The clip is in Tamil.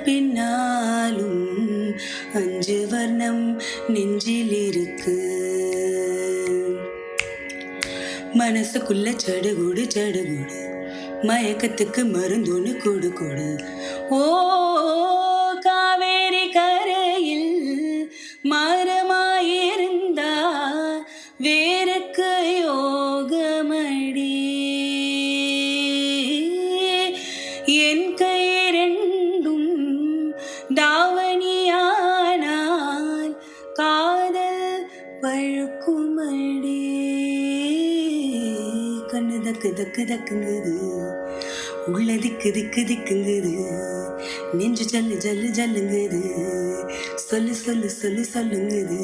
பின்னாலும் 5 வர்ணம் நெஞ்சில் இருக்கு. மனசுக்குள்ள சடுகுடு சடுகுடு, மயக்கத்துக்கு மருந்தொன்னு கொடு கொடு. ஓ காவேரி கரையில் மரமாயிருந்தா வேருக்கு யோகமடி. என் கை ரெண்டும் தாவணியானால் காதல் பழுக்குமடி. கண்ணு தக்கு தக்கு தக்குங்குது, உள்ள திக்கு திக்கு திக்குங்குது, நெஞ்சு ஜல்லு ஜல்லு ஜல்லுங்குது, சொல்லு சொல்லு சொல்லு சொல்லுங்குது.